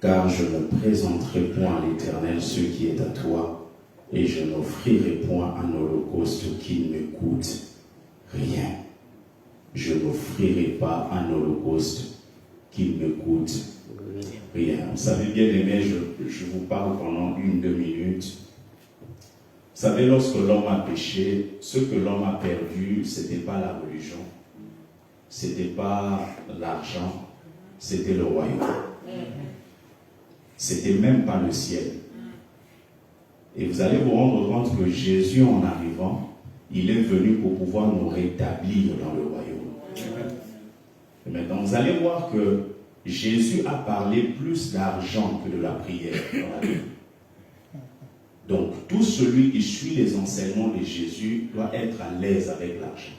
car je ne présenterai point à l'Éternel ce qui est à toi, et je n'offrirai point un holocauste qui ne me coûte rien. Je n'offrirai pas un holocauste qui ne me coûte rien. Vous savez, bien aimé, je vous parle pendant 1-2 minutes. Vous savez, lorsque l'homme a péché, ce que l'homme a perdu, ce n'était pas la religion, ce n'était pas l'argent, c'était le royaume. C'était même pas le ciel. Et vous allez vous rendre compte que Jésus, en arrivant, il est venu pour pouvoir nous rétablir dans le royaume. Et maintenant, vous allez voir que Jésus a parlé plus d'argent que de la prière dans la Bible. Donc, tout celui qui suit les enseignements de Jésus doit être à l'aise avec l'argent.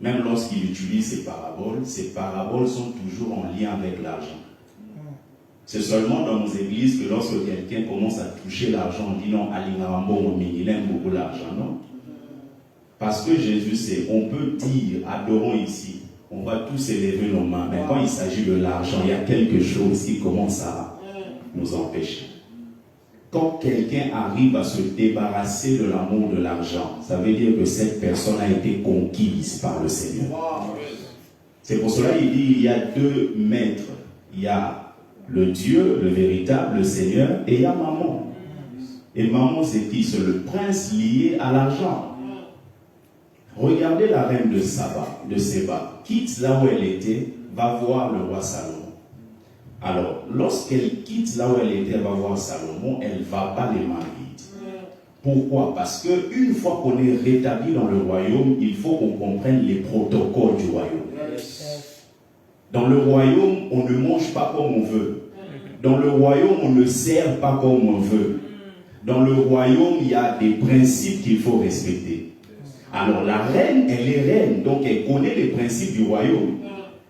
Même lorsqu'il utilise ses paraboles sont toujours en lien avec l'argent. C'est seulement dans nos églises que lorsque quelqu'un commence à toucher l'argent, on dit non, il aime beaucoup l'argent, non? Parce que Jésus sait, on peut dire, adorons ici, on va tous élever nos mains, mais quand il s'agit de l'argent, il y a quelque chose qui commence à nous empêcher. Quand quelqu'un arrive à se débarrasser de l'amour de l'argent, ça veut dire que cette personne a été conquise par le Seigneur. C'est pour cela qu'il dit, il y a 2 maîtres. Il y a le Dieu, le véritable, le Seigneur, et il y a Mammon. Et Mammon, c'est qui? C'est le prince lié à l'argent. Regardez la reine de Séba, quitte là où elle était, va voir le roi Salomon. Alors, lorsqu'elle quitte là où elle était, elle va voir Salomon, elle ne va pas les mains vides. Pourquoi? Parce qu'une fois qu'on est rétabli dans le royaume, il faut qu'on comprenne les protocoles du royaume. Dans le royaume, on ne mange pas comme on veut. Dans le royaume, on ne sert pas comme on veut. Dans le royaume, il y a des principes qu'il faut respecter. Alors la reine, elle est reine, donc elle connaît les principes du royaume.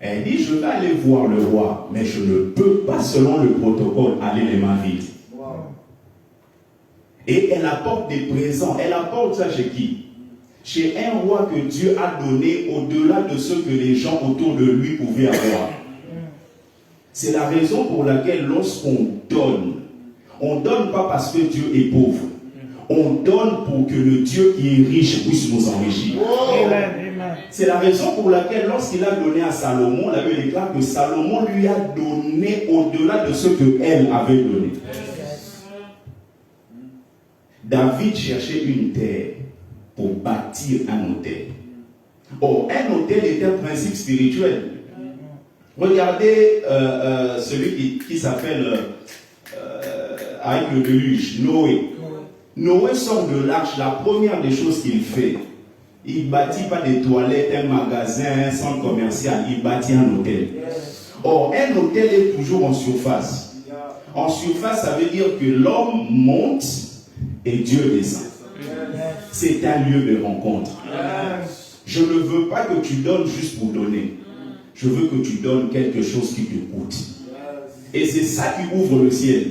Elle dit, je vais aller voir le roi, mais je ne peux pas, selon le protocole, aller les mains vides. Et elle apporte des présents. Elle apporte ça chez qui? Chez un roi que Dieu a donné au-delà de ce que les gens autour de lui pouvaient avoir. C'est la raison pour laquelle lorsqu'on donne, on ne donne pas parce que Dieu est pauvre. On donne pour que le Dieu qui est riche puisse nous enrichir. C'est la raison pour laquelle lorsqu'il a donné à Salomon, la Bible déclare que Salomon lui a donné au-delà de ce qu'elle avait donné. David cherchait une terre pour bâtir un autel. Or, un autel est un principe spirituel. Regardez celui qui s'appelle avec le déluge, Noé. Noé sort de l'arche, la première des choses qu'il fait, il ne bâtit pas des toilettes, un magasin, un centre commercial, il bâtit un hôtel. Or, un hôtel est toujours en surface. En surface, ça veut dire que l'homme monte et Dieu descend. C'est un lieu de rencontre. Je ne veux pas que tu donnes juste pour donner. Je veux que tu donnes quelque chose qui te coûte. Et c'est ça qui ouvre le ciel.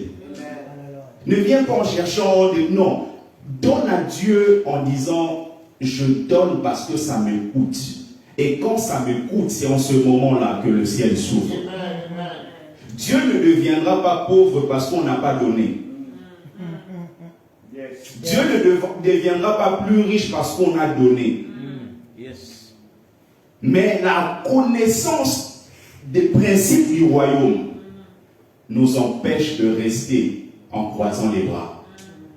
Ne viens pas en cherchant, non. Donne à Dieu en disant, je donne parce que ça me coûte. Et quand ça me coûte, c'est en ce moment-là que le ciel s'ouvre. Dieu ne deviendra pas pauvre parce qu'on n'a pas donné. Dieu ne deviendra pas plus riche parce qu'on a donné. Mais la connaissance des principes du royaume nous empêche de rester en croisant les bras.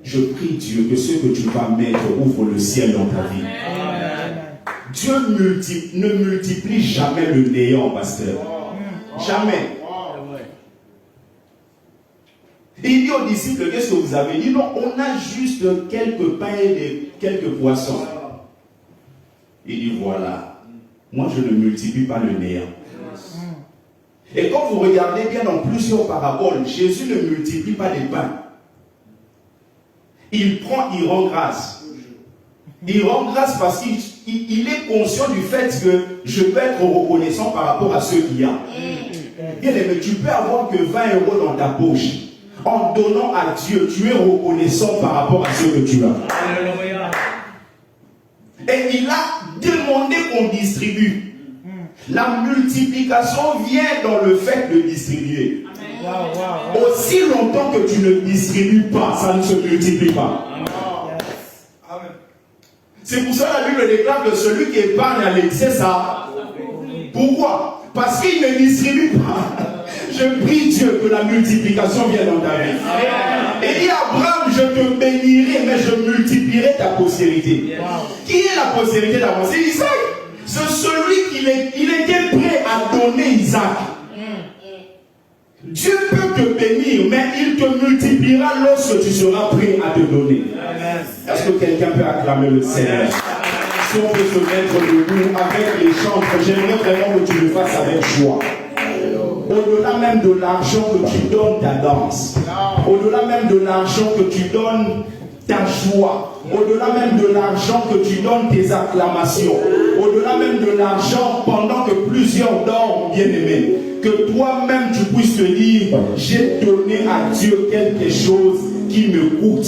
Je prie Dieu que ce que tu vas mettre ouvre le ciel dans ta vie. Dieu ne multiplie jamais le néant, pasteur. Jamais. Il dit aux disciples, qu'est-ce que vous avez dit? Non, on a juste quelques pains et quelques poissons. Il dit, voilà, moi je ne multiplie pas le néant. Et quand vous regardez bien dans plusieurs paraboles, Jésus ne multiplie pas les pains. Il prend, il rend grâce. Il rend grâce parce qu'il est conscient du fait que je peux être reconnaissant par rapport à ce qu'il y a. Bien aimé, tu peux avoir que 20 € dans ta poche. En donnant à Dieu, tu es reconnaissant par rapport à ce que tu as. Et il a demandé qu'on distribue. La multiplication vient dans le fait de distribuer. Aussi longtemps que tu ne distribues pas, ça ne se multiplie pas. C'est pour ça que la Bible déclare que celui qui épargne à l'excès, ça. Pourquoi? Parce qu'il ne distribue pas. Je prie Dieu que la multiplication vienne dans ta vie. Et dit Abraham, je te bénirai, mais je multiplierai ta postérité. Qui est la postérité d'Abraham? C'est Isaac. C'est celui qui était prêt à donner Isaac. Dieu peut te bénir, mais il te multipliera lorsque tu seras prêt à te donner. Est-ce que quelqu'un peut acclamer le Seigneur? Si on peut se mettre debout avec les chants, j'aimerais vraiment que tu le fasses avec joie. Au-delà même de l'argent que tu donnes ta danse, au-delà même de l'argent que tu donnes ta joie, au-delà même de l'argent que tu donnes tes acclamations, au-delà même de l'argent pendant que plusieurs dorment, bien-aimés, que toi-même tu puisses te dire, j'ai donné à Dieu quelque chose qui me coûte.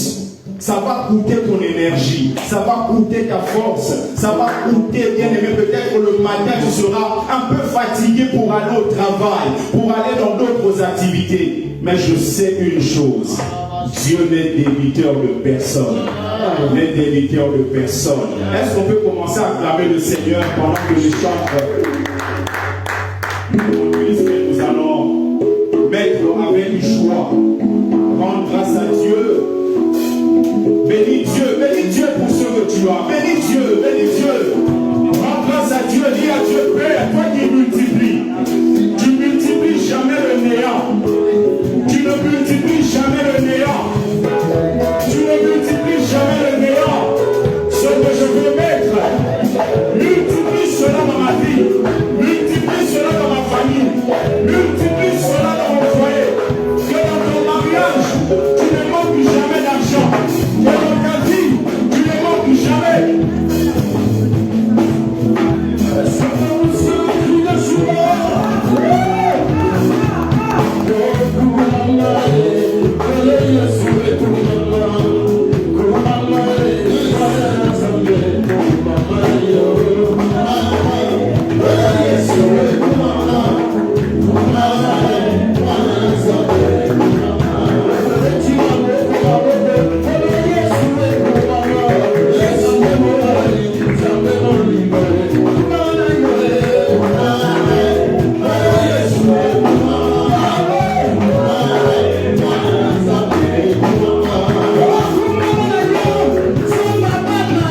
Ça va coûter ton énergie, ça va coûter ta force, ça va coûter, bien aimé, peut-être le matin tu seras un peu fatigué pour aller au travail, pour aller dans d'autres activités. Mais je sais une chose, Dieu n'est débiteur de personne. N'est débiteur de personne. Est-ce qu'on peut commencer à acclamer le Seigneur pendant que je chante?